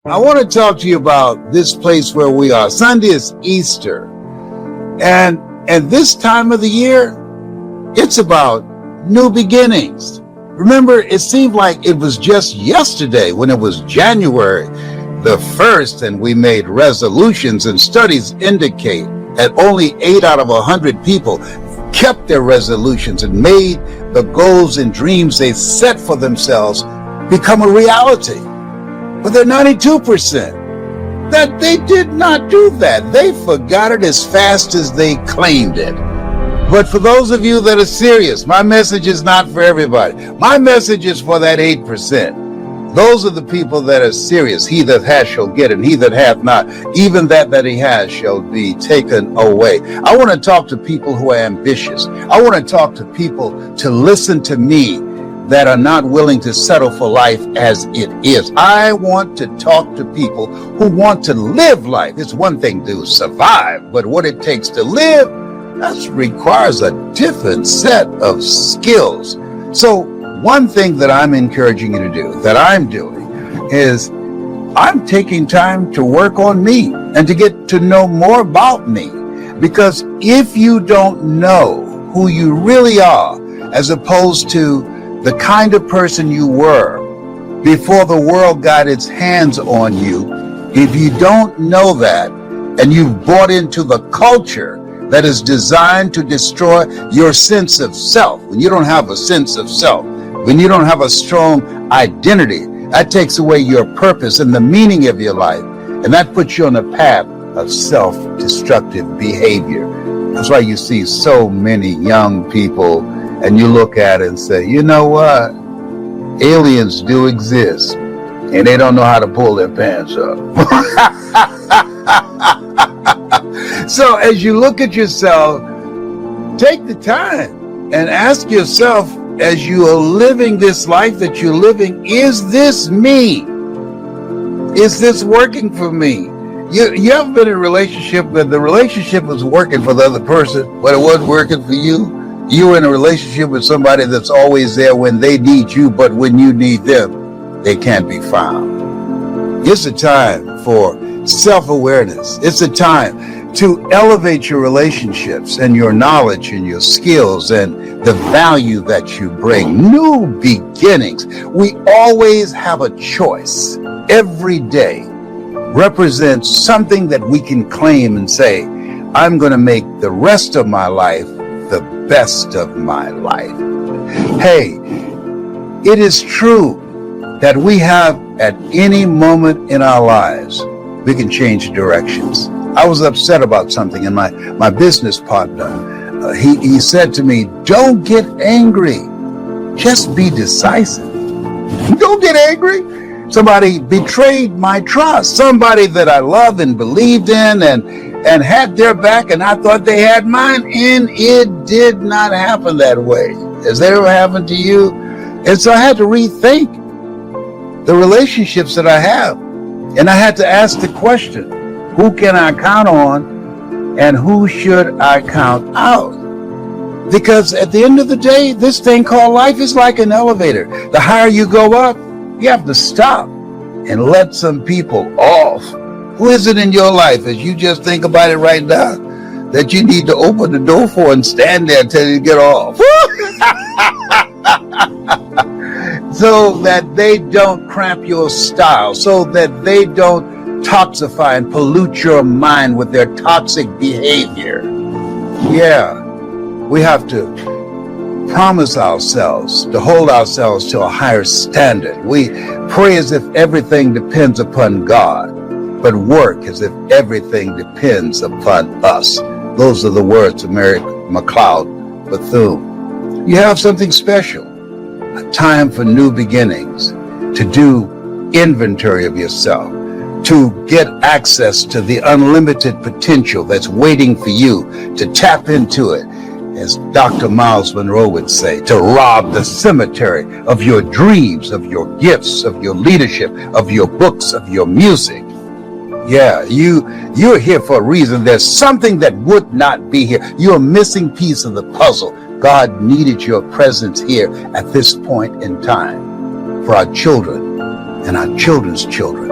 I want to talk to you about this place where we are. Sunday is Easter. And this time of the year, it's about new beginnings. Remember, it seemed like it was just yesterday when it was January the 1st and we made resolutions, and studies indicate that only 8 out of 100 people kept their resolutions and made the goals and dreams they set for themselves become a reality. But the 92%, that they did not do that. They forgot it as fast as they claimed it. But for those of you that are serious, my message is not for everybody. My message is for that 8%. Those are the people that are serious. He that hath shall get, and he that hath not, even that he has shall be taken away. I want to talk to people who are ambitious. I want to talk to people to listen to me that are not willing to settle for life as it is. I want to talk to people who want to live life. It's one thing to survive, but what it takes to live, that requires a different set of skills. So one thing that I'm encouraging you to do, that I'm doing, is I'm taking time to work on me and to get to know more about me. Because if you don't know who you really are, as opposed to the kind of person you were before the world got its hands on you, if you don't know that, and you've bought into the culture that is designed to destroy your sense of self, when you don't have a sense of self, when you don't have a strong identity, that takes away your purpose and the meaning of your life, and that puts you on a path of self-destructive behavior. That's why you see so many young people, and you look at it and say, you know what? Aliens do exist, and they don't know how to pull their pants up. So as you look at yourself, take the time and ask yourself, as you are living this life that you're living, is this me? Is this working for me? You haven't been in a relationship where the relationship was working for the other person, but it wasn't working for you. You're in a relationship with somebody that's always there when they need you, but when you need them, they can't be found. It's a time for self-awareness. It's a time to elevate your relationships and your knowledge and your skills and the value that you bring. New beginnings. We always have a choice. Every day represents something that we can claim and say, I'm going to make the rest of my life the best of my life. Hey, it is true that we have at any moment in our lives, we can change directions. I was upset about something, and my business partner, he said to me, don't get angry, just be decisive. Don't get angry. Somebody betrayed my trust, somebody that I loved and believed in and had their back, and I thought they had mine, and it did not happen that way. Has that ever happened to you? And so I had to rethink the relationships that I have, and I had to ask the question, who can I count on and who should I count out? Because at the end of the day, this thing called life is like an elevator. The higher you go up, you have to stop and let some people off. Who is it in your life, as you just think about it right now, that you need to open the door for and stand there until you get off? So that they don't cramp your style, so that they don't toxify and pollute your mind with their toxic behavior. Yeah, we have to promise ourselves to hold ourselves to a higher standard. We pray as if everything depends upon God, but work as if everything depends upon us. Those are the words of Mary McLeod Bethune. You have something special, a time for new beginnings, to do inventory of yourself, to get access to the unlimited potential that's waiting for you to tap into it. As Dr. Miles Monroe would say, to rob the cemetery of your dreams, of your gifts, of your leadership, of your books, of your music. Yeah, you're here for a reason. There's something that would not be here. You're a missing piece of the puzzle. God needed your presence here at this point in time for our children and our children's children.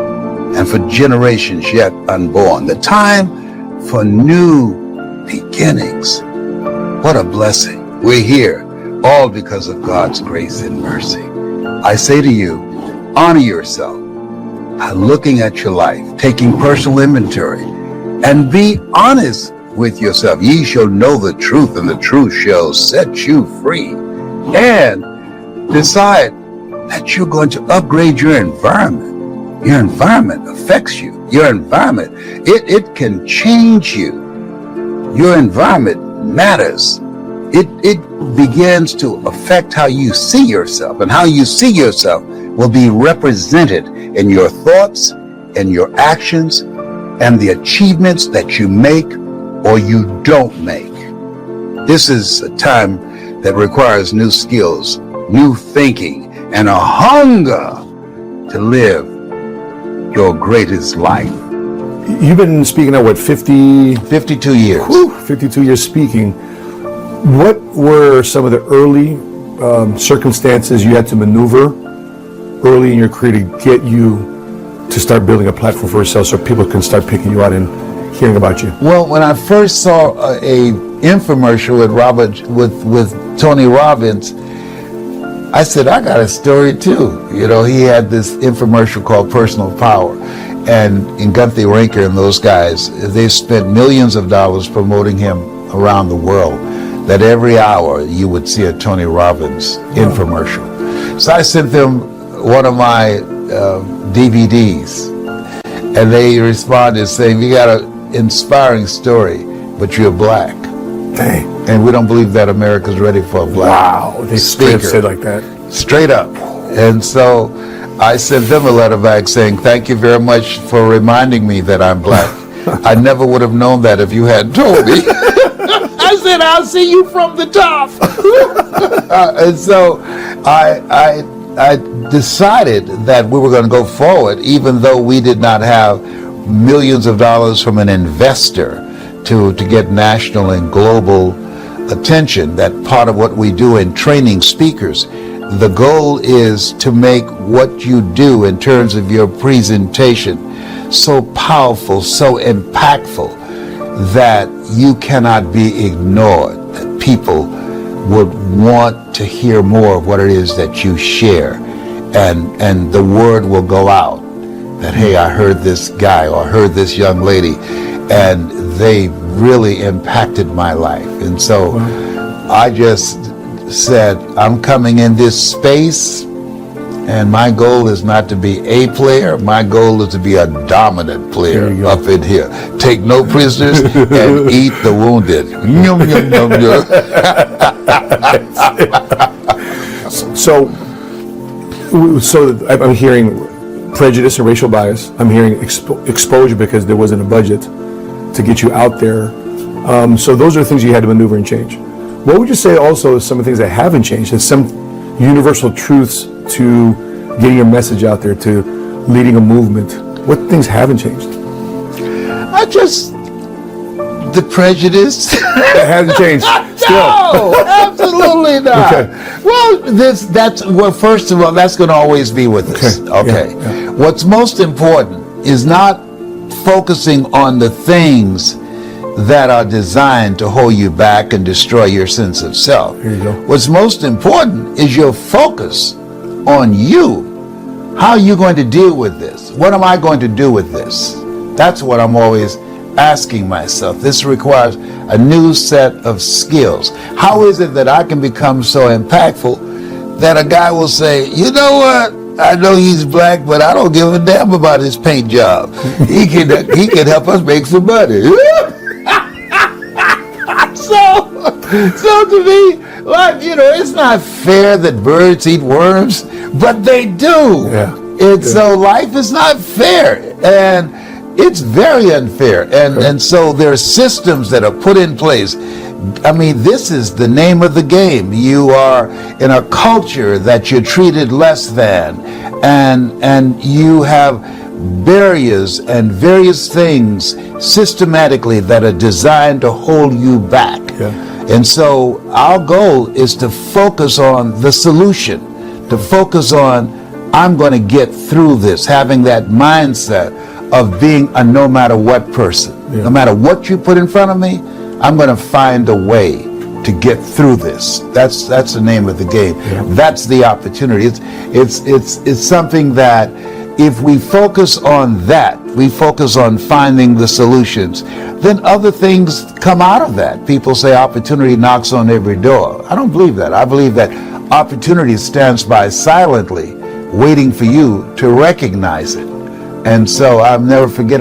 and for generations yet unborn. The time for new beginnings. What a blessing. We're here, all because of God's grace and mercy. I say to you, honor yourself by looking at your life, taking personal inventory, and be honest with yourself. Ye shall know the truth, and the truth shall set you free. And decide that you're going to upgrade your environment. Your environment affects you. Your environment, it can change you. Your environment matters. It begins to affect how you see yourself, and how you see yourself will be represented in your thoughts and your actions and the achievements that you make or you don't make. This is a time that requires new skills, new thinking, and a hunger to live your greatest life. You've been speaking at what, 52 years. 52 years speaking. What were some of the early circumstances you had to maneuver early in your career to get you to start building a platform for yourself so people can start picking you out and hearing about you? Well, when I first saw a infomercial with Tony Robbins, I said, I got a story too. You know, he had this infomercial called Personal Power. And in Gunther Rinker and those guys, they spent millions of dollars promoting him around the world, that every hour you would see a Tony Robbins infomercial. So I sent them one of my DVDs, and they responded saying, you got an inspiring story, but you're black. Dang. And we don't believe that America's ready for a black They speaker. said like that. Straight up. And so I sent them a letter back saying, thank you very much for reminding me that I'm black. I never would have known that if you hadn't told me. I said, I'll see you from the top. And so I decided that we were going to go forward, even though we did not have millions of dollars from an investor to get national and global attention. That part of what we do in training speakers, the goal is to make what you do in terms of your presentation so powerful, so impactful, that you cannot be ignored, that people would want to hear more of what it is that you share, and the word will go out that, hey, I heard this guy or I heard this young lady, and they really impacted my life. And so I just said, I'm coming in this space, and my goal is not to be a player. My goal is to be a dominant player up in here. Take no prisoners and eat the wounded. Yum, yum, yum, yum. So I'm hearing prejudice and racial bias. I'm hearing exposure because there wasn't a budget to get you out there. So those are things you had to maneuver and change. What would you say also is some of the things that haven't changed, and some universal truths to getting your message out there, to leading a movement? What things haven't changed? The prejudice. That hasn't changed. Still. No, absolutely not. Okay. Well, first of all, that's going to always be with us. Okay. Yeah. What's most important is not focusing on the things that are designed to hold you back and destroy your sense of self. Here you go. What's most important is your focus on you. How are you going to deal with this? What am I going to do with this? That's what I'm always asking myself. This requires a new set of skills. How is it that I can become so impactful that a guy will say, you know what? I know he's black, but I don't give a damn about his paint job. He can help us make some money. So to me, like, it's not fair that birds eat worms, but they do. Yeah. And so life is not fair, and it's very unfair. And so there are systems that are put in place. I mean, this is the name of the game. You are in a culture that you're treated less than, and you have barriers and various things systematically that are designed to hold you back. Yeah. And so our goal is to focus on the solution, to focus on, I'm going to get through this, having that mindset of being a no matter what person. Yeah. No matter what you put in front of me, I'm going to find a way to get through this. That's the name of the game. Yeah. That's the opportunity. It's something that if we focus on that, we focus on finding the solutions, then other things come out of that. People say opportunity knocks on every door. I don't believe that. I believe that opportunity stands by silently, waiting for you to recognize it. And so I'll never forget,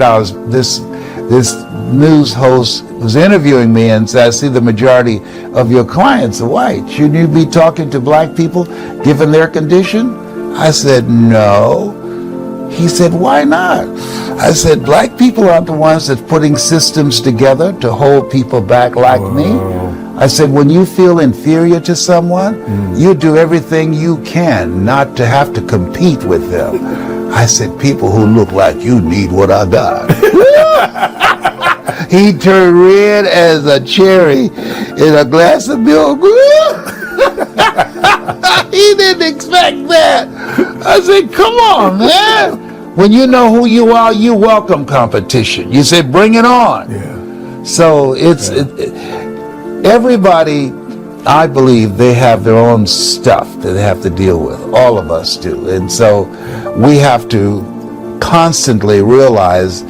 this news host was interviewing me and said, I see the majority of your clients are white. Shouldn't you be talking to black people given their condition? I said, no. He said, why not? I said, black people aren't the ones that's putting systems together to hold people back like me. I said, when you feel inferior to someone, you do everything you can not to have to compete with them. I said, people who look like you need what I got. He turned red as a cherry in a glass of milk. He didn't expect that. I said, come on, man. When you know who you are, you welcome competition. You say, bring it on. Yeah. So everybody, I believe, they have their own stuff that they have to deal with. All of us do. And so we have to constantly realize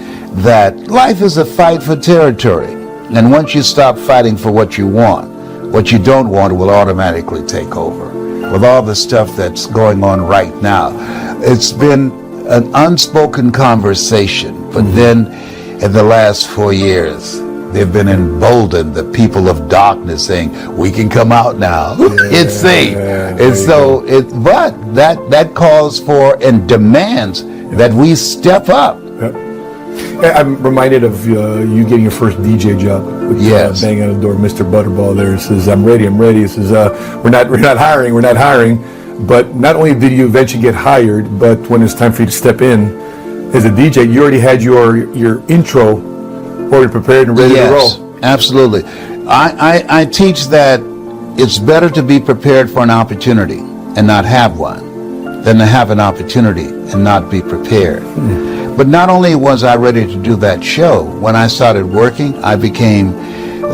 that life is a fight for territory. And once you stop fighting for what you want, what you don't want will automatically take over. With all the stuff that's going on right now, it's been an unspoken conversation, but then in the last 4 years, they've been emboldened, the people of darkness, saying, we can come out now. It's safe. And so, but that calls for and demands that we step up. I'm reminded of you getting your first DJ job. With, Yes. Banging on the door, Mr. Butterball there. He says, I'm ready. He says, we're not hiring. But not only did you eventually get hired, but when it's time for you to step in as a DJ, you already had your intro already prepared and ready to roll. Absolutely. I teach that it's better to be prepared for an opportunity and not have one than to have an opportunity and not be prepared. But not only was I ready to do that show, when I started working, I became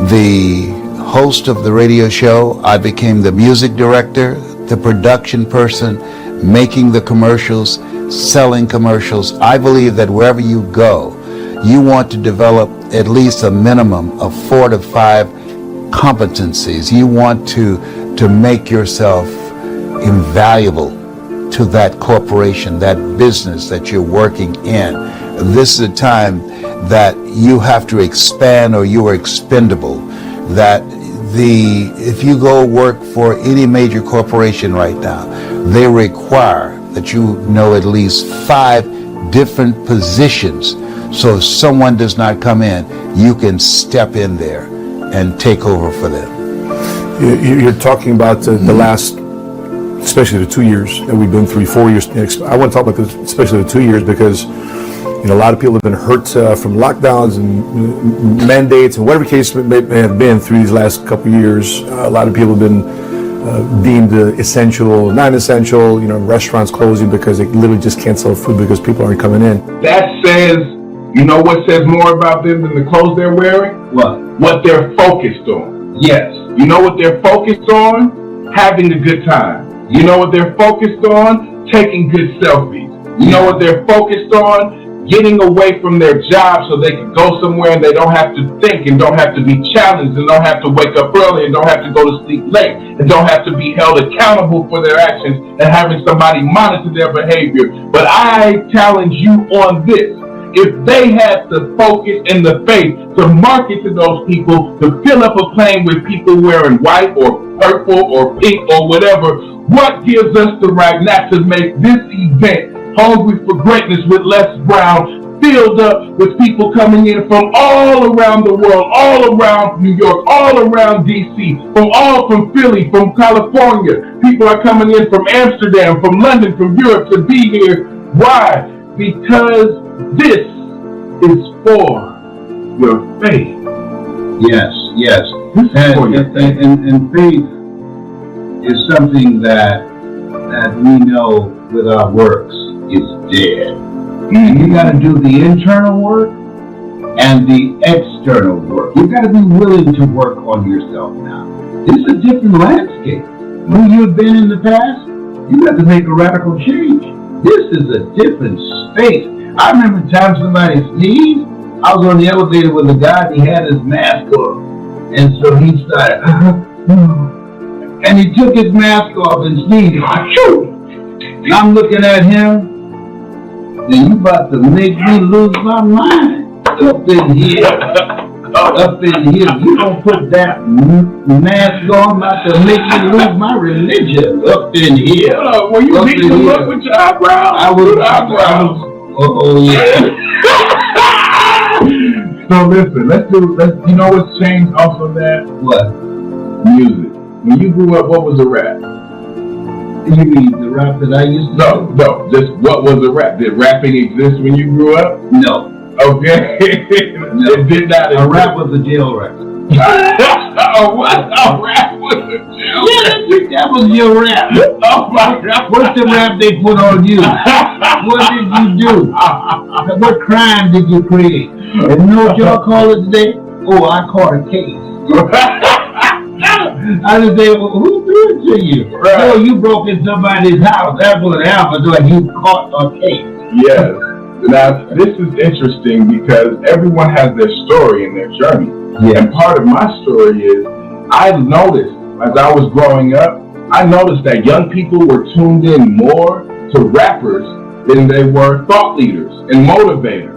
the host of the radio show. I became the music director, the production person, making the commercials, selling commercials. I believe that wherever you go, you want to develop at least a minimum of 4 to 5 competencies. You want to make yourself invaluable to that corporation, that business that you're working in. This is a time that you have to expand or you are expendable. That if you go work for any major corporation right now, they require that you know at least 5 different positions. So if someone does not come in, you can step in there and take over for them. You're talking about the last, especially the 2 years that we've been through, 4 years. I want to talk about this, especially the 2 years, because a lot of people have been hurt from lockdowns and mandates and whatever case may have been through these last couple of years. A lot of people have been deemed essential, non-essential. Restaurants closing because they literally just can't sell food because people aren't coming in. That says, you know what says more about them than the clothes they're wearing? What? What they're focused on. Yes. You know what they're focused on? Having a good time. You know what they're focused on? Taking good selfies. You know what they're focused on? Getting away from their job so they can go somewhere and they don't have to think and don't have to be challenged and don't have to wake up early and don't have to go to sleep late and don't have to be held accountable for their actions and having somebody monitor their behavior. But I challenge you on this. If they had the focus and the faith to market to those people, to fill up a plane with people wearing white or purple or pink or whatever, what gives us the right not to make this event Hungry for Greatness with Les Brown filled up with people coming in from all around the world, all around New York, all around DC, from Philly, from California. People are coming in from Amsterdam, from London, from Europe to be here. Why? Because this is for your faith. Yes. This is for your faith. And faith is something that we know with our works is dead. And you got to do the internal work and the external work. You got to be willing to work on yourself now. This is a different landscape. Who you've been in the past, you got to make a radical change. This is a different space. I remember the time somebody sneezed. I was on the elevator with a guy and he had his mask on. And so he started, and he took his mask off and sneezed. And I'm looking at him, and you about to make me lose my mind. Up in here. You don't put that mask on, about to make me lose my religion. Up in here. Were you beating him up with your eyebrows? I was. Oh yeah. So listen, you know what's changed off of that? What? Music. When you grew up, what was a rap? You mean the rap that I used to do? No, just what was a rap? Did rapping exist when you grew up? No. Okay. No. It did not exist. A rap was a jail record. What? A rap was a jail record? That was your rap. Oh my God. What's the rap they put on you? What did you do? What crime did you create? And you know what y'all call it today? Oh, I caught a case. I just say, well, who did it to you? Right. Oh, you broke in somebody's house. That's what happened. Like you caught a case. Yes. Now, this is interesting because everyone has their story and their journey. Yeah. And part of my story is I noticed as I was growing up, I noticed that young people were tuned in more to rappers than they were thought leaders and motivators.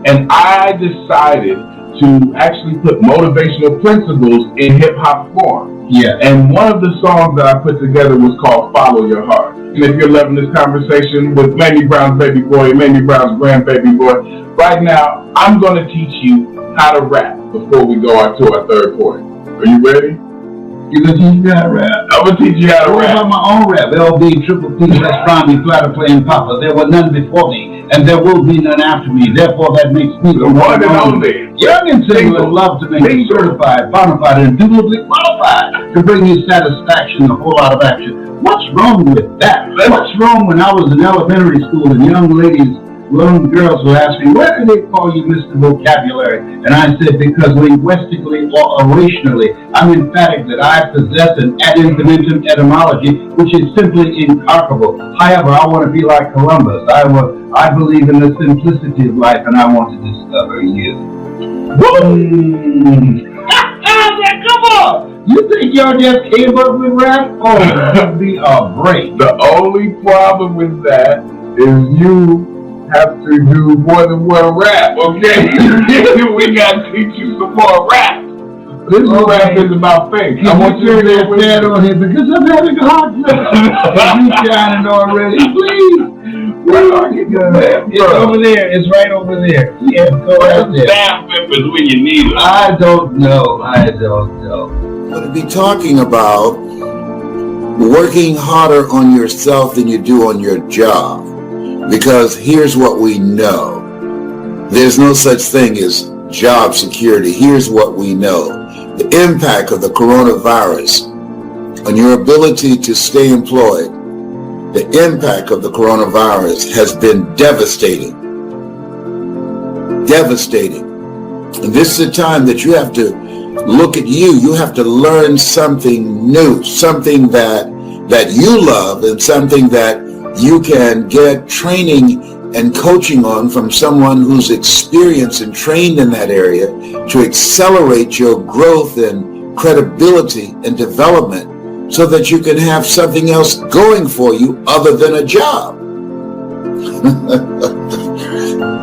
And I decided to actually put motivational principles in hip-hop form. Yeah. And one of the songs that I put together was called Follow Your Heart. And if you're loving this conversation with Mamie Brown's baby boy and Mamie Brown's grandbaby boy, right now, I'm going to teach you how to rap before we go to our third point. Are you ready? You gonna teach me how to rap? I'm going to teach you how to What rap. about my own rap? LB, Triple P, let's find me, flatter playing Papa. There were none before me, and there will be none after me. Therefore, that makes me The one and only. Young and single and love to make you certified, bona fide, and indubitably qualified to bring you satisfaction and a whole lot of action. What's wrong with that? What's wrong when I was in elementary school and young girls would ask me, why do they call you Mr. Vocabulary? And I said, because linguistically or orationally, I'm emphatic that I possess an ad infinitum etymology, which is simply incalculable. However, I want to be like Columbus. I believe in the simplicity of life, and I want to discover you. Boom! Come on! You think y'all just came up with rap? Oh, that would be a break. The only problem with that is you have to do more than one rap, okay? We gotta teach you some more rap. This rap is about faith. I want you to stand on here because I'm having a hot time. You shining already, please. Where are you going? It's over there. It's right over there. Yeah, go right there. Staff members when you need them. I don't know. I'm going to be talking about working harder on yourself than you do on your job. Because here's what we know. There's no such thing as job security. Here's what we know. The impact of the coronavirus on your ability to stay employed, the impact of the coronavirus has been devastating. Devastating. And this is a time that you have to look at you. You have to learn something new, something that you love and something that you can get training and coaching on from someone who's experienced and trained in that area to accelerate your growth and credibility and development so that you can have something else going for you other than a job.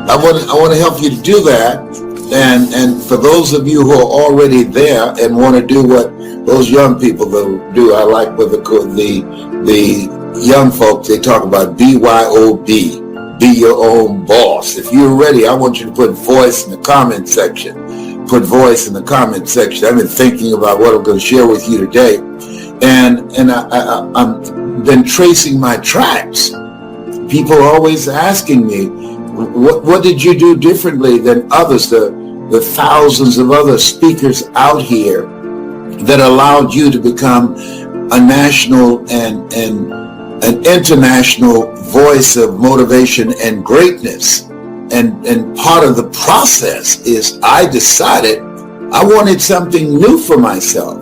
I want to help you to do that. And for those of you who are already there and want to do what those young people do, I like what the young folks, they talk about BYOB, be your own boss. If you're ready, I want you to put voice in the comment section. Put voice in the comment section. I've been thinking about what I'm going to share with you today. And I've been tracing my tracks. People are always asking me, what did you do differently than others, the thousands of other speakers out here that allowed you to become a national and an international voice of motivation and greatness? and part of the process is I decided I wanted something new for myself.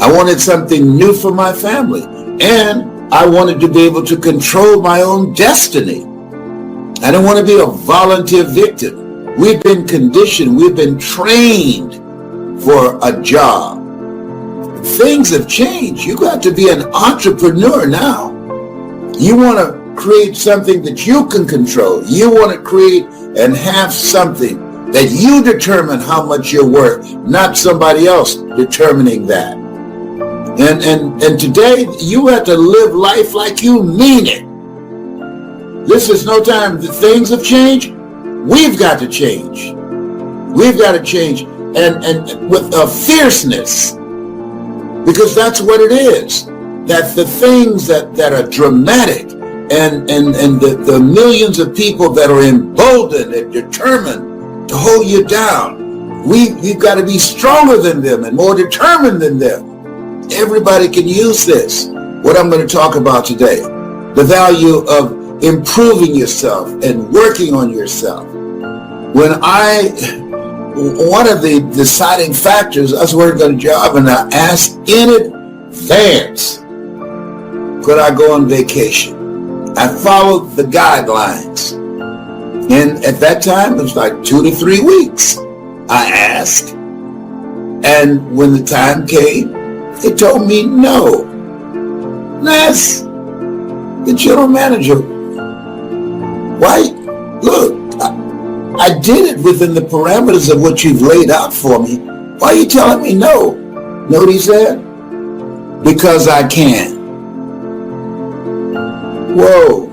I wanted something new for my family. And I wanted to be able to control my own destiny. I don't want to be a volunteer victim. We've been conditioned, we've been trained for a job. Things have changed. You got to be an entrepreneur now. You want to create something that you can control. You want to create and have something that you determine how much you're worth, not somebody else determining that. And today you have to live life like you mean it. This is no time that things have changed. We've got to change. We've got to change and with a fierceness, because that's what it is. That the things that are dramatic and the millions of people that are emboldened and determined to hold you down, we've got to be stronger than them and more determined than them. Everybody can use this. What I'm going to talk about today, the value of improving yourself and working on yourself. One of the deciding factors, I was working on a job and I asked in advance, could I go on vacation? I followed the guidelines. And at that time, it was like 2 to 3 weeks. I asked. And when the time came, they told me no. Les, the general manager, why? Look, I did it within the parameters of what you've laid out for me. Why are you telling me no? Know what he said? Because I can. Whoa.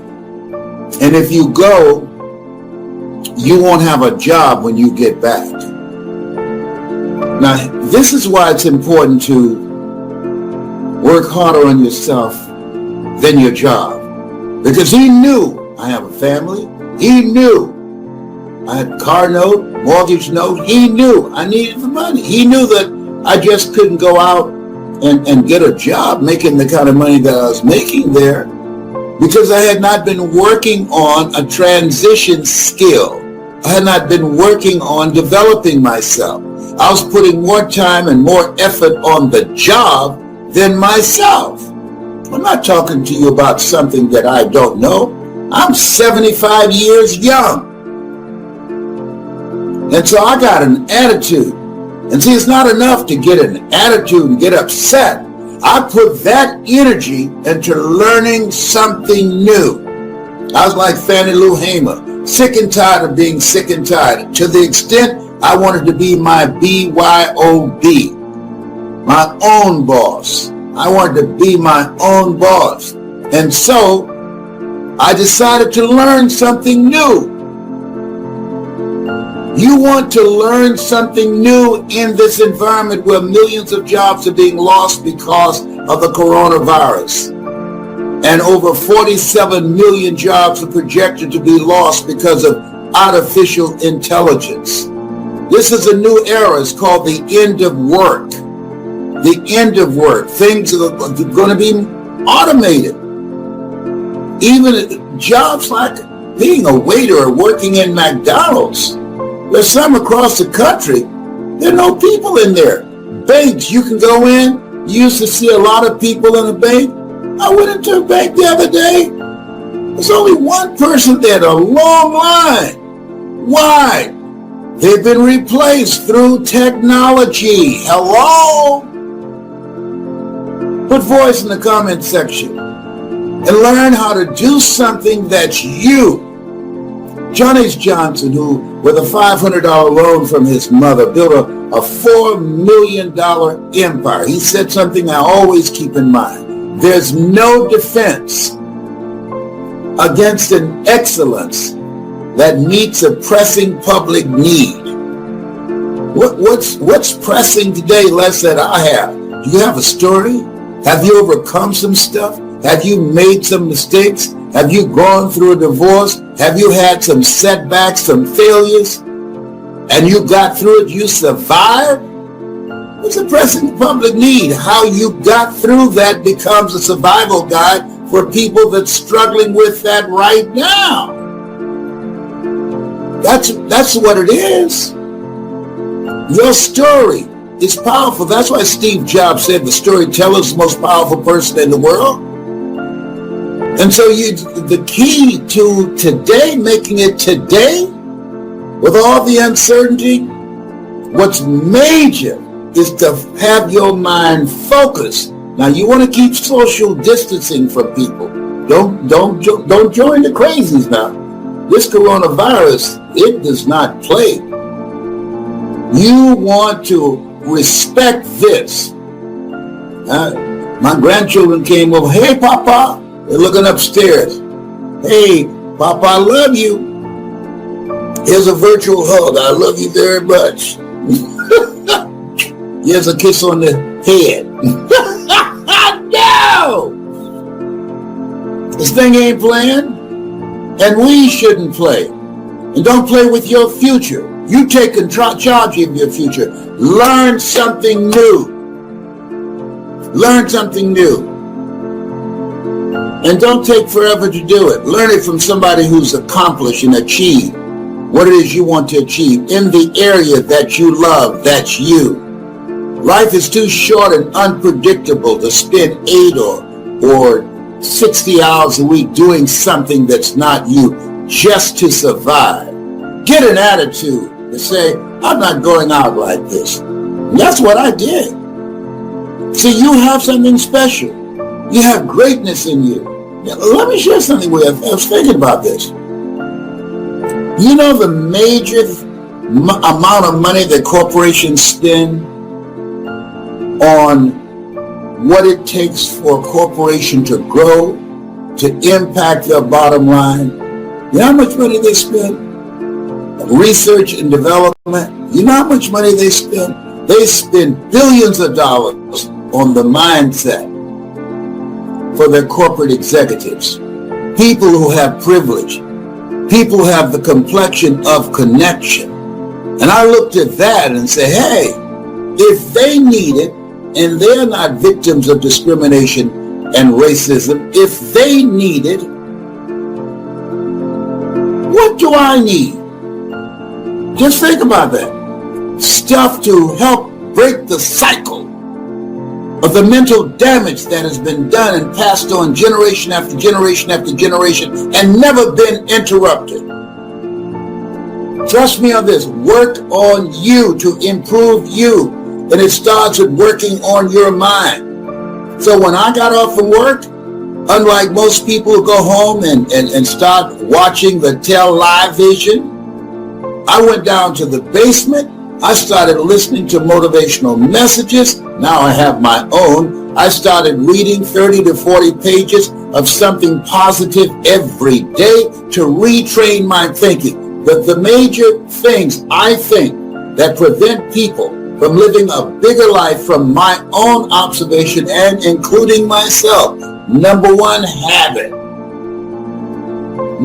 And if you go, you won't have a job when you get back. Now, this is why it's important to work harder on yourself than your job. Because he knew I have a family. He knew I had a car note, mortgage note. He knew I needed the money. He knew that I just couldn't go out and get a job making the kind of money that I was making there because I had not been working on a transition skill. I had not been working on developing myself. I was putting more time and more effort on the job than myself. I'm not talking to you about something that I don't know. I'm 75 years young. And so I got an attitude. And see, it's not enough to get an attitude and get upset. I put that energy into learning something new. I was like Fannie Lou Hamer, sick and tired of being sick and tired, to the extent I wanted to be my BYOB, my own boss. I wanted to be my own boss. And so I decided to learn something new. You want to learn something new in this environment where millions of jobs are being lost because of the coronavirus. And over 47 million jobs are projected to be lost because of artificial intelligence. This is a new era. It's called the end of work. The end of work. Things are going to be automated. Even jobs like being a waiter or working in McDonald's. There's some across the country. There are no people in there. Banks, you can go in. You used to see a lot of people in a bank. I went into a bank the other day. There's only one person there, a long line. Why? They've been replaced through technology. Hello? Put voice in the comment section and learn how to do something that's you. John H. Johnson, who, with a $500 loan from his mother, built a $4 million empire. He said something I always keep in mind. There's no defense against an excellence that meets a pressing public need. What's pressing today, Les, that I have? Do you have a story? Have you overcome some stuff? Have you made some mistakes? Have you gone through a divorce? Have you had some setbacks, some failures? And you got through it, you survived? It's a pressing public need. How you got through that becomes a survival guide for people that's struggling with that right now. That's what it is. Your story is powerful. That's why Steve Jobs said the storyteller is the most powerful person in the world. And so the key to today, making it today, with all the uncertainty, what's major is to have your mind focused. Now you want to keep social distancing from people. Don't join the crazies now. This coronavirus, it does not play. You want to respect this. My grandchildren came over. Hey, Papa. They're looking upstairs. Hey, Papa, I love you. Here's a virtual hug. I love you very much. Here's a kiss on the head. No! This thing ain't playing. And we shouldn't play. And don't play with your future. You take charge of your future. Learn something new. Learn something new. And don't take forever to do it. Learn it from somebody who's accomplished and achieved what it is you want to achieve in the area that you love. That's you. Life is too short and unpredictable to spend 8 or 60 hours a week doing something that's not you just to survive. Get an attitude to say, I'm not going out like this. And that's what I did. See, you have something special. You have greatness in you. Now, let me share something with you. I was thinking about this. You know the major amount of money that corporations spend on what it takes for a corporation to grow, to impact their bottom line? You know how much money they spend? Research and development. You know how much money they spend? They spend billions of dollars on the mindset for their corporate executives. People who have privilege. People who have the complexion of connection. And I looked at that and said, hey, if they need it, and they're not victims of discrimination and racism, if they need it, what do I need? Just think about that. Stuff to help break the cycle of the mental damage that has been done and passed on generation after generation after generation and never been interrupted. Trust me on this. Work on you to improve you. And it starts with working on your mind. So when I got off from work, unlike most people who go home and start watching the television, I went down to the basement. I started listening to motivational messages. Now I have my own. I started reading 30 to 40 pages of something positive every day to retrain my thinking. But the major things I think that prevent people from living a bigger life from my own observation and including myself. Number one, habit.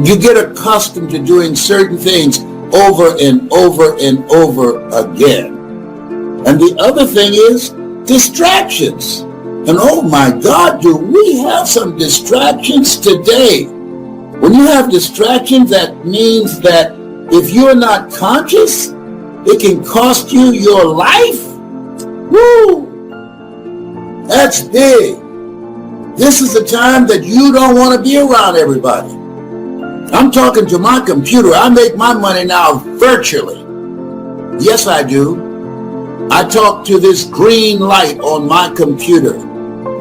You get accustomed to doing certain things over and over and over again. And the other thing is distractions. And oh my God, do we have some distractions today? When you have distractions, that means that if you're not conscious, it can cost you your life. Woo! That's big. This is the time that you don't want to be around everybody. I'm talking to my computer. I make my money now virtually. Yes, I do. I talk to this green light on my computer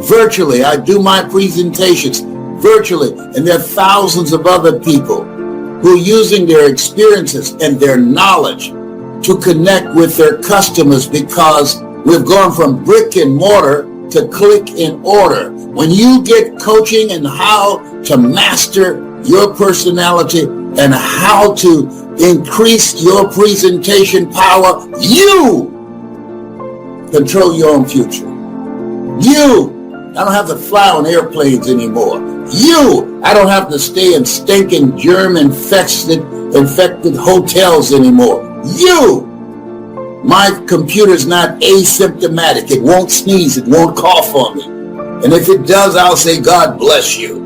virtually. I do my presentations virtually. And there are thousands of other people who are using their experiences and their knowledge to connect with their customers, because we've gone from brick and mortar to click and order. When you get coaching and how to master your personality and how to increase your presentation power, you control your own future. You, I don't have to fly on airplanes anymore. You, I don't have to stay in stinking germ-infected hotels anymore. You, my computer's not asymptomatic. It won't sneeze. It won't cough on me. And if it does, I'll say, God bless you.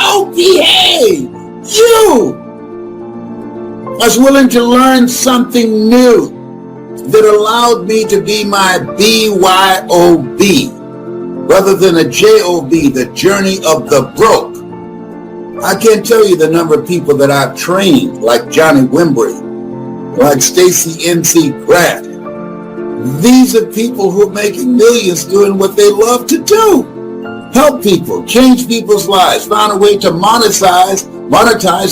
Oh, behave! You! I was willing to learn something new that allowed me to be my BYOB rather than a JOB, the journey of the broke. I can't tell you the number of people that I've trained, like Johnny Wimbury, like Stacy NC Grant. These are people who are making millions doing what they love to do. Help people, change people's lives, found a way to monetize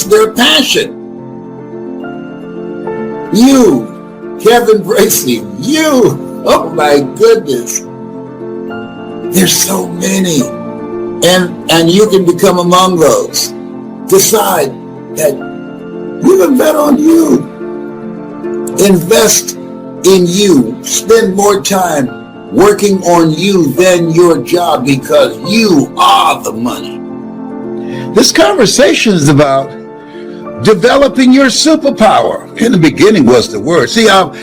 their passion. You, Kevin Bracey, you, oh my goodness. There's so many. And you can become among those. Decide that you can bet on you. Invest in you. Spend more time working on you than your job because you are the money. This conversation is about developing your superpower. In the beginning was the word. See, our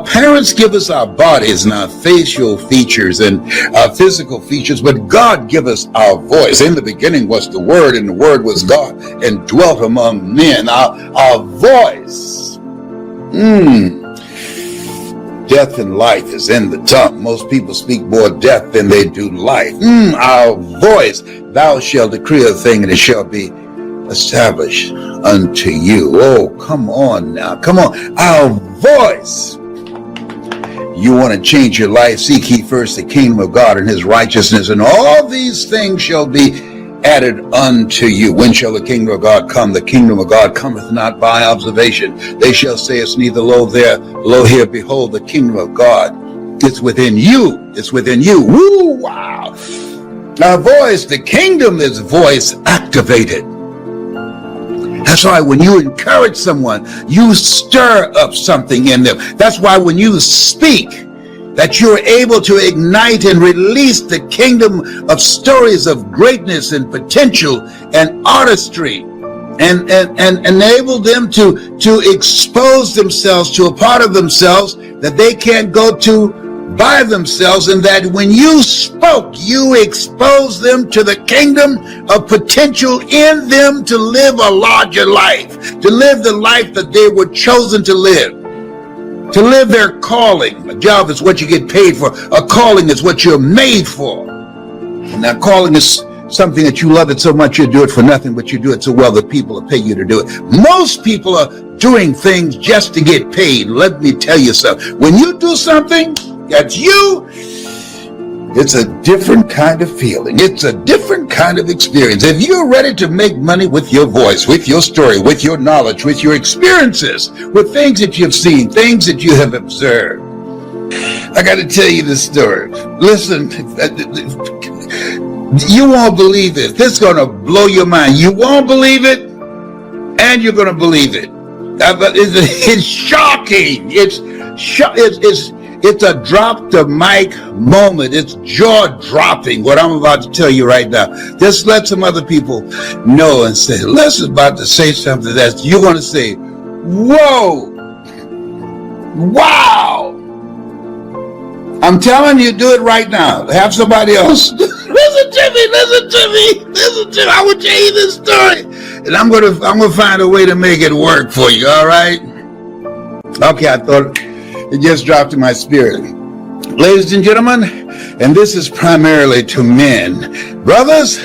parents give us our bodies and our facial features and our physical features, but God give us our voice. In the beginning was the word, and the word was God and dwelt among men. Our voice. Death and life is in the tongue. Most people speak more death than they do life. Our voice. Thou shalt decree a thing and it shall be established unto you. Oh, come on now. Come on. Our voice. You want to change your life? Seek ye first the kingdom of God and his righteousness, and all these things shall be added unto you. When shall the kingdom of God come? The kingdom of God cometh not by observation. They shall say it's neither lo there, lo here. Behold, the kingdom of God is within you. It's within you. Woo, wow. Our voice, the kingdom is voice activated. That's why when you encourage someone, you stir up something in them. That's why when you speak, that you're able to ignite and release the kingdom of stories of greatness and potential and artistry and enable them to expose themselves to a part of themselves that they can't go to by themselves, and that when you spoke, you exposed them to the kingdom of potential in them to live a larger life, to live the life that they were chosen to live their calling. A job is what you get paid for. A calling is what you're made for. And that calling is something that you love it so much you do it for nothing, but you do it so well that people will pay you to do it. Most people are doing things just to get paid. Let me tell you something. When you do something that's you, it's a different kind of feeling. It's a different kind of experience. If you're ready to make money with your voice, with your story, with your knowledge, with your experiences, with things that you've seen, things that you have observed, I got to tell you this story. Listen, you won't believe it. This is going to blow your mind. You won't believe it, and you're going to believe it. It's shocking. It's a drop the mic moment. It's jaw dropping what I'm about to tell you right now. Just let some other people know and say, Les is about to say something that you're going to say, whoa, wow. I'm telling you, do it right now. Have somebody else. Listen to me. I will tell you this story. And I'm gonna find a way to make it work for you, all right? Okay, I thought it just dropped in my spirit. Ladies and gentlemen, and this is primarily to men. Brothers,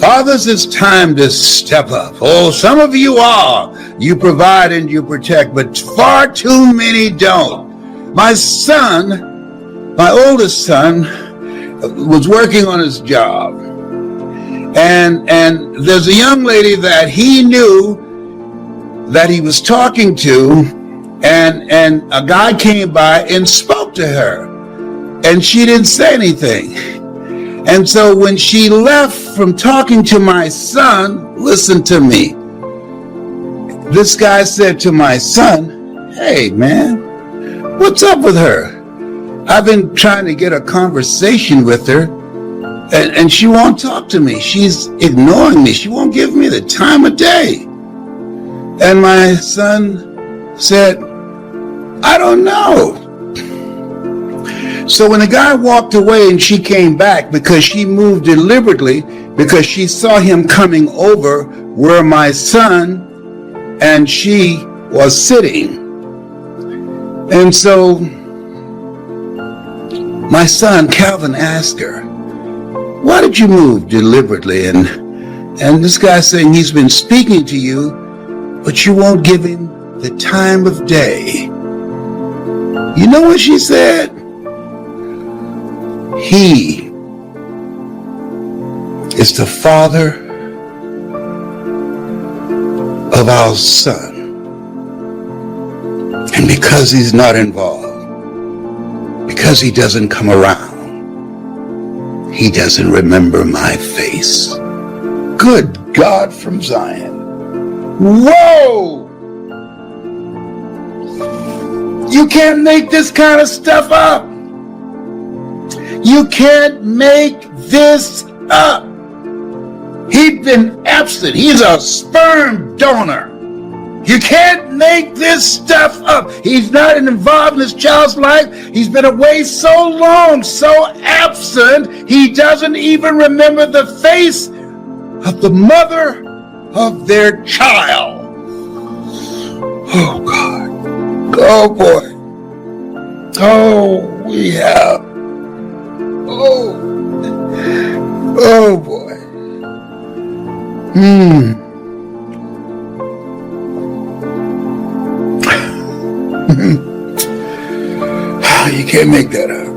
fathers, it's time to step up. Oh, some of you are. You provide and you protect, but far too many don't. My son, my oldest son, was working on his job. And there's a young lady that he knew that he was talking to, and a guy came by and spoke to her, and she didn't say anything. And so when she left from talking to my son, listen to me. This guy said to my son, hey man, what's up with her? I've been trying to get a conversation with her, and she won't talk to me. She's ignoring me. She won't give me the time of day. And my son said, I don't know. So when the guy walked away and she came back, because she moved deliberately, because she saw him coming over where my son and she was sitting. And so my son Calvin asked her, why did you move deliberately? And this guy saying he's been speaking to you, but you won't give him the time of day. You know what she said? He is the father of our son. And because he's not involved, because he doesn't come around, he doesn't remember my face. Good God from Zion. Whoa! You can't make this kind of stuff up. You can't make this up. He'd been absent. He's a sperm donor. You can't make this stuff up. He's not involved in his child's life. He's been away so long, so absent, he doesn't even remember the face of the mother of their child. Oh, God. Oh, boy. Oh, we have. Oh, boy. You can't make that up.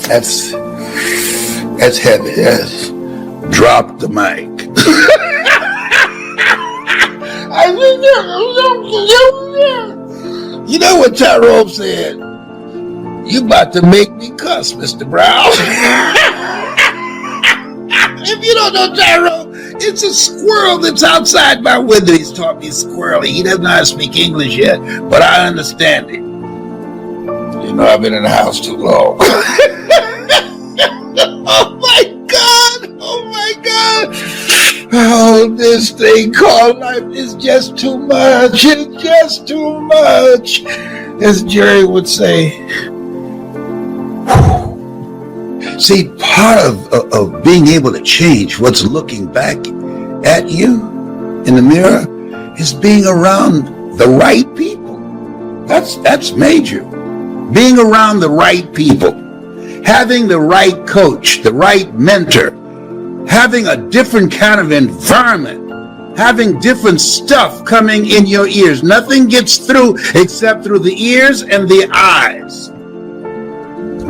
That's heavy. Yes. Drop the mic. You know what Tyrone said? You about to make me cuss, Mr. Brown. If you don't know Tyrone, it's a squirrel that's outside my window. He's taught me squirrely. He doesn't know how to speak English yet, but I understand it. You know, I've been in the house too long. Oh my God! Oh my God! Oh, this thing called life is just too much. It's just too much. As Jerry would say. See, part of being able to change what's looking back at you in the mirror is being around the right people. That's major. Being around the right people. Having the right coach, the right mentor. Having a different kind of environment. Having different stuff coming in your ears. Nothing gets through except through the ears and the eyes.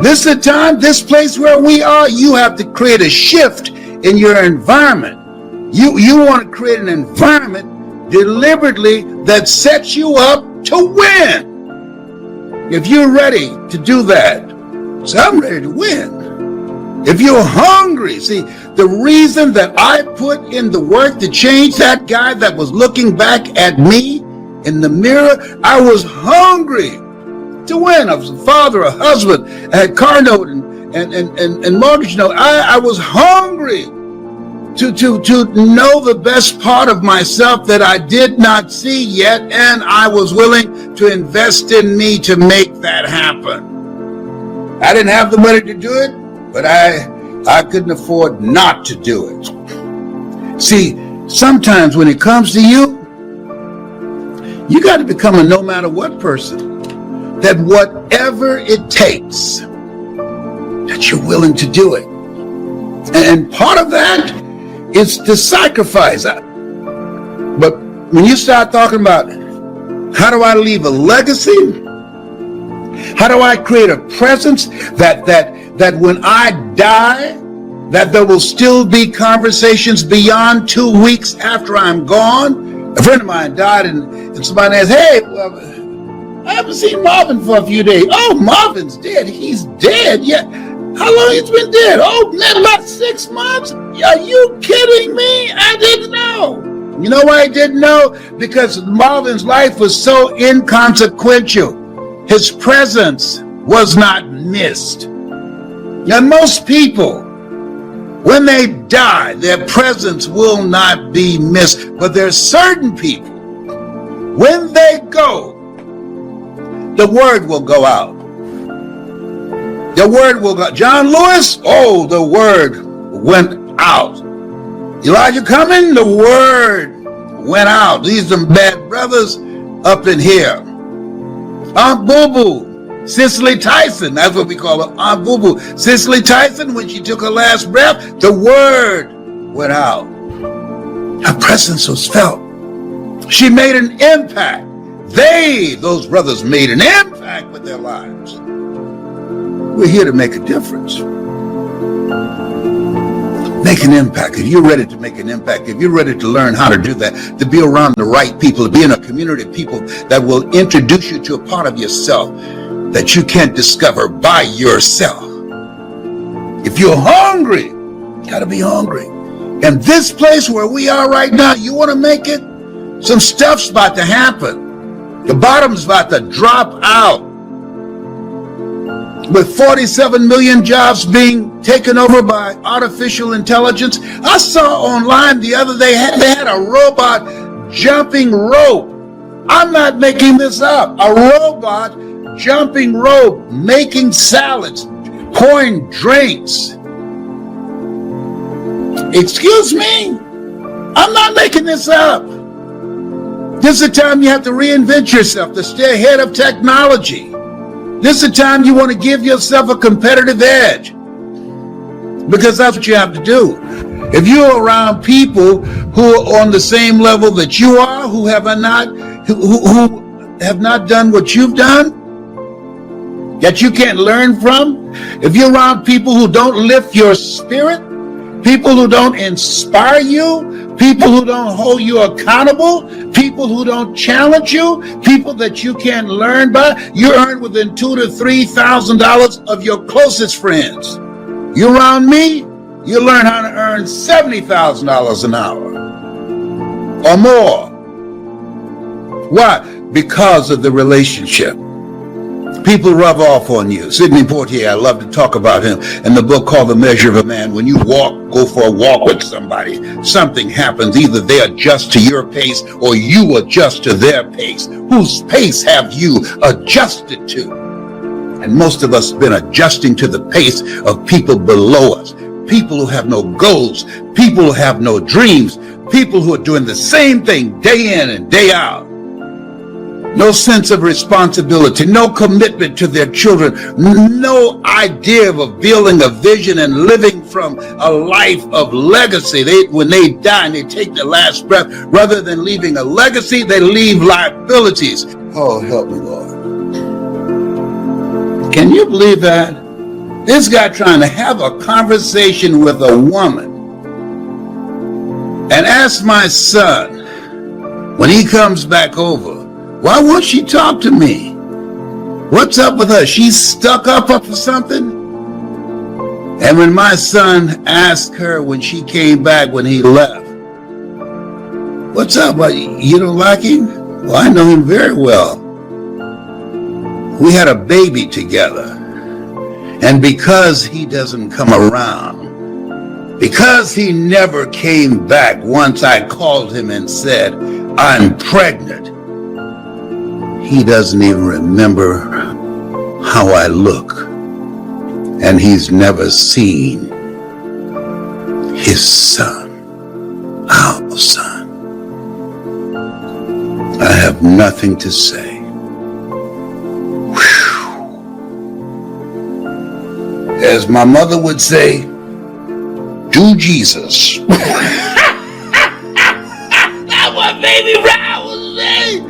This is the time, this place where we are, you have to create a shift in your environment. You want to create an environment deliberately that sets you up to win. If you're ready to do that, so I'm ready to win. If you're hungry, see, the reason that I put in the work to change that guy that was looking back at me in the mirror, I was hungry to win. I was a father, a husband, I had car note and mortgage note. I was hungry to know the best part of myself that I did not see yet, and I was willing to invest in me to make that happen. I didn't have the money to do it, but I couldn't afford not to do it. See, sometimes when it comes to you, you got to become a no matter what person. That whatever it takes, that you're willing to do it. And part of that is to sacrifice. But when you start talking about how do I leave a legacy? How do I create a presence that when I die, that there will still be conversations beyond 2 weeks after I'm gone? A friend of mine died and somebody asked, hey, well, I haven't seen Marvin for a few days. Oh, Marvin's dead. He's dead. Yeah. How long he's been dead? Oh, man, about 6 months? Are you kidding me? I didn't know. You know why I didn't know? Because Marvin's life was so inconsequential. His presence was not missed. Now, most people, when they die, their presence will not be missed. But there's certain people, when they go, the word will go out. The word will go. John Lewis, oh, the word went out. Elijah coming, the word went out. These are bad brothers up in here. Aunt Boo Boo, Cicely Tyson, that's what we call her, Aunt Boo Boo. Cicely Tyson, when she took her last breath, the word went out. Her presence was felt. She made an impact. Those brothers made an impact with their lives. We're here to make a difference. Make an impact. If you're ready to make an impact, if you're ready to learn how to do that, to be around the right people, to be in a community of people that will introduce you to a part of yourself that you can't discover by yourself. If you're hungry, you gotta be hungry. And this place where we are right now, you want to make it? Some stuff's about to happen. The bottom's about to drop out. With 47 million jobs being taken over by artificial intelligence. I saw online the other day, they had a robot jumping rope. I'm not making this up. A robot jumping rope, making salads, pouring drinks. Excuse me? I'm not making this up. This is the time you have to reinvent yourself to stay ahead of technology. This is the time you want to give yourself a competitive edge, because that's what you have to do. If you're around people who are on the same level that you are, who have not done what you've done, that you can't learn from, if you're around people who don't lift your spirit, people who don't inspire you, people who don't hold you accountable, people who don't challenge you, people that you can't learn by, you earn within $2,000 to $3,000 of your closest friends. You around me, you learn how to earn $70,000 an hour or more. Why? Because of the relationship. People rub off on you. Sidney Poitier, I love to talk about him in the book called The Measure of a Man. When you go for a walk with somebody, something happens. Either they adjust to your pace or you adjust to their pace. Whose pace have you adjusted to? And most of us have been adjusting to the pace of people below us. People who have no goals, people who have no dreams, people who are doing the same thing day in and day out. No sense of responsibility, no commitment to their children, no idea of building a vision and living from a life of legacy. When they die and they take their last breath, rather than leaving a legacy, they leave liabilities. Oh, help me, Lord. Can you believe that? This guy trying to have a conversation with a woman and ask my son when he comes back over, why won't she talk to me? What's up with her? She's stuck up for something? And when my son asked her when she came back when he left, what's up? You don't like him? Well, I know him very well. We had a baby together. And because he doesn't come around, because he never came back once I called him and said, I'm pregnant, he doesn't even remember how I look, and he's never seen his son, our son. I have nothing to say. Whew. As my mother would say, do Jesus. That's what Baby Brown was saying.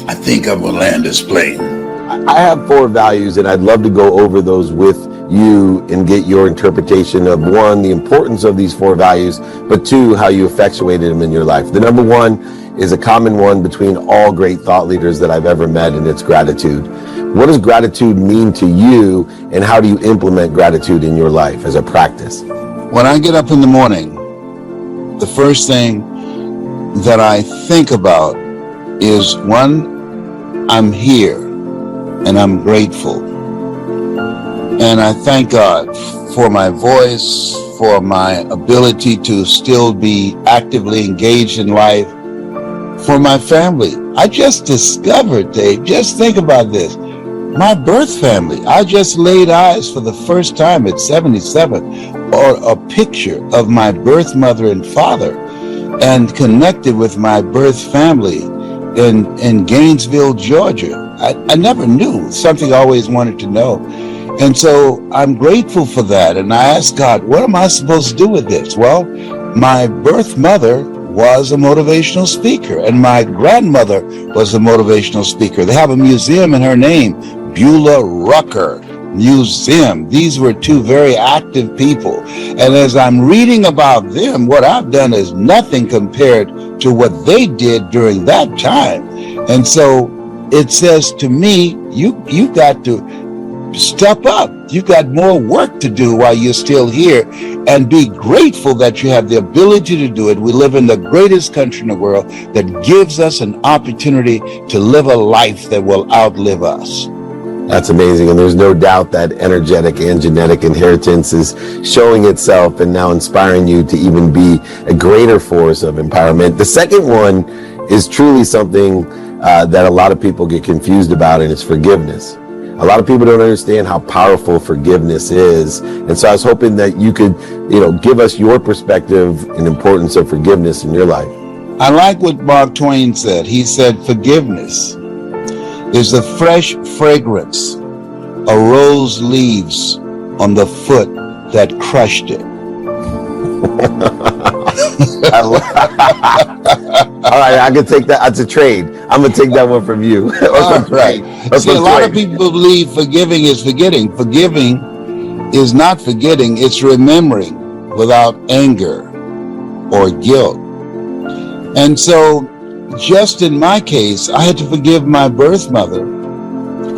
I think I'm gonna land this plane. I have 4 values, and I'd love to go over those with you and get your interpretation of, 1, the importance of these 4 values, but 2, how you effectuated them in your life. The number 1 is a common one between all great thought leaders that I've ever met, and it's gratitude. What does gratitude mean to you, and how do you implement gratitude in your life as a practice? When I get up in the morning, the first thing that I think about is, 1, I'm here and I'm grateful. And I thank God for my voice, for my ability to still be actively engaged in life, for my family. I just discovered, Dave, just think about this. My birth family, I just laid eyes for the first time at 77 a picture of my birth mother and father and connected with my birth family in Gainesville, Georgia. I never knew, something I always wanted to know. And so I'm grateful for that. And I asked God, what am I supposed to do with this? Well, my birth mother was a motivational speaker, and my grandmother was a motivational speaker. They have a museum in her name, Beulah Rucker Museum. These were two very active people. And as I'm reading about them, what I've done is nothing compared to what they did during that time. And so it says to me, you got to step up. You've got more work to do while you're still here, and be grateful that you have the ability to do it. We live in the greatest country in the world that gives us an opportunity to live a life that will outlive us. That's amazing. And there's no doubt that energetic and genetic inheritance is showing itself and now inspiring you to even be a greater force of empowerment. The second one is truly something that a lot of people get confused about, and it's forgiveness. A lot of people don't understand how powerful forgiveness is. And so I was hoping that you could, give us your perspective and importance of forgiveness in your life. I like what Mark Twain said. He said, forgiveness is a fresh fragrance a rose leaves on the foot that crushed it. All right, I can take that. That's a trade. I'm going to take that one from you. Right. See, a lot of people believe forgiving is forgetting. Forgiving is not forgetting. It's remembering without anger or guilt. And so just in my case, I had to forgive my birth mother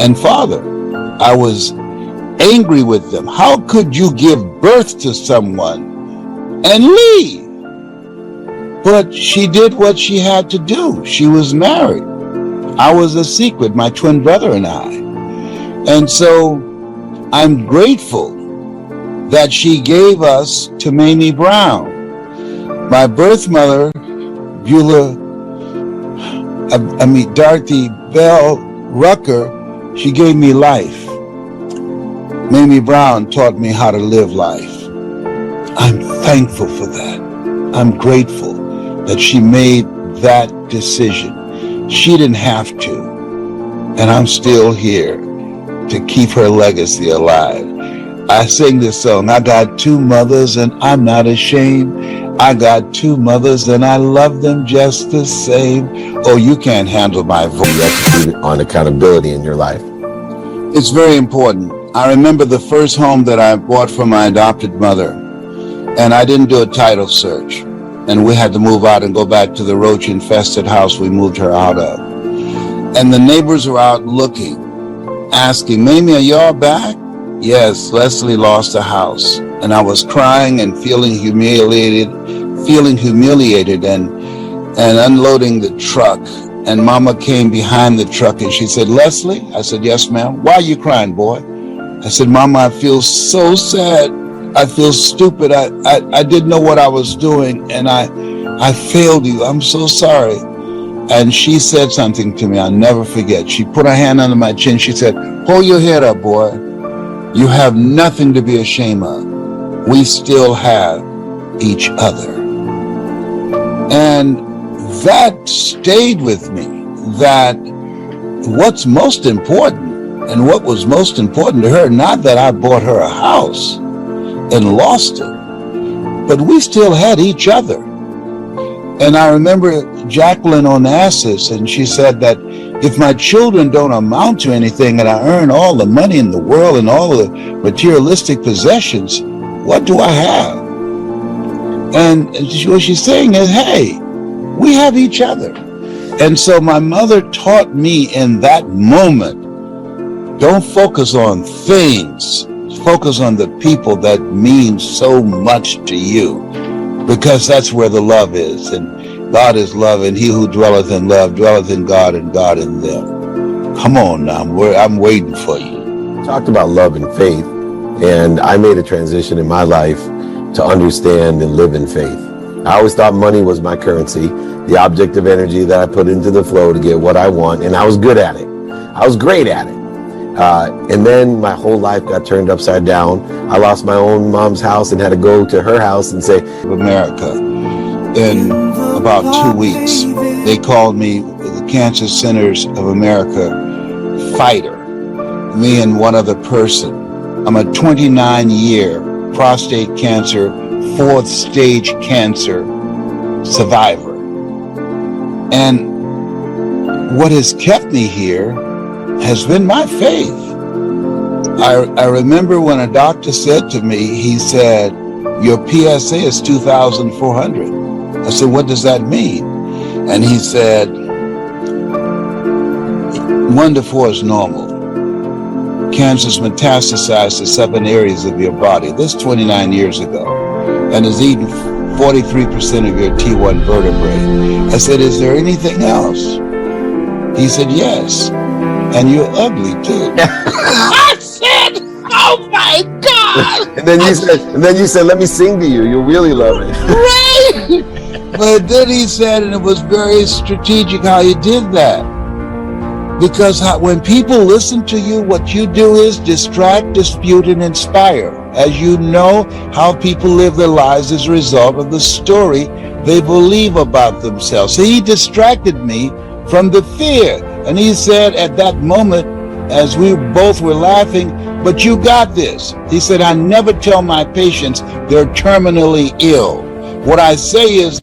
and father. I was angry with them. How could you give birth to someone and leave? But she did what she had to do. She was married. I was a secret, my twin brother and I. And so I'm grateful that she gave us to Mamie Brown. My birth mother, Dorothy Bell Rucker, she gave me life. Mamie Brown taught me how to live life. I'm thankful for that. I'm grateful that she made that decision. She didn't have to. And I'm still here to keep her legacy alive. I sing this song, I got two mothers and I'm not ashamed. I got two mothers and I love them just the same. Oh, you can't handle my voice. You execute on accountability in your life. It's very important. I remember the first home that I bought for my adopted mother, and I didn't do a title search. And we had to move out and go back to the roach-infested house we moved her out of. And the neighbors were out looking, asking, Mamie, are y'all back? Yes, Leslie lost the house. And I was crying and feeling humiliated and unloading the truck. And Mama came behind the truck and she said, Leslie? I said, yes, ma'am. Why are you crying, boy? I said, Mama, I feel so sad. I feel stupid. I didn't know what I was doing, and I failed you. I'm so sorry. And she said something to me I'll never forget. She put her hand under my chin. She said, hold your head up, boy. You have nothing to be ashamed of. We still have each other. And that stayed with me, that what's most important, and what was most important to her, not that I bought her a house and lost it, but we still had each other. And I remember Jacqueline Onassis, and she said that if my children don't amount to anything and I earn all the money in the world and all the materialistic possessions, what do I have? And what she's saying is, hey, we have each other. And so my mother taught me in that moment, don't focus on things. Focus on the people that mean so much to you, because that's where the love is. And God is love, and he who dwelleth in love dwelleth in God, and God in them. Come on now, I'm waiting for you. Talked about love and faith, and I made a transition in my life to understand and live in faith. I always thought money was my currency, the object of energy that I put into the flow to get what I want, and I was good at it. I was great at it. And then my whole life got turned upside down. I lost my own mom's house and had to go to her house and say, America. In about 2 weeks, they called me the Cancer Centers of America fighter, me and one other person. I'm a 29-year prostate cancer, 4th stage cancer survivor. And what has kept me here has been my faith. I remember when a doctor said to me, he said, your PSA is 2,400. I said, what does that mean? And he said, 1 to 4 is normal. Cancer's metastasized to 7 areas of your body. This 29 years ago, and has eaten 43% of your T1 vertebrae. I said, is there anything else? He said, yes. And you're ugly too. I said, oh my God. and then you said, let me sing to you. You'll really love it. Right. But then he said, and it was very strategic how he did that. Because when people listen to you, what you do is distract, dispute, and inspire. As you know, how people live their lives as a result of the story they believe about themselves. So he distracted me from the fear. And he said at that moment, as we both were laughing, but you got this. He said, I never tell my patients they're terminally ill. What I say is,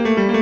you.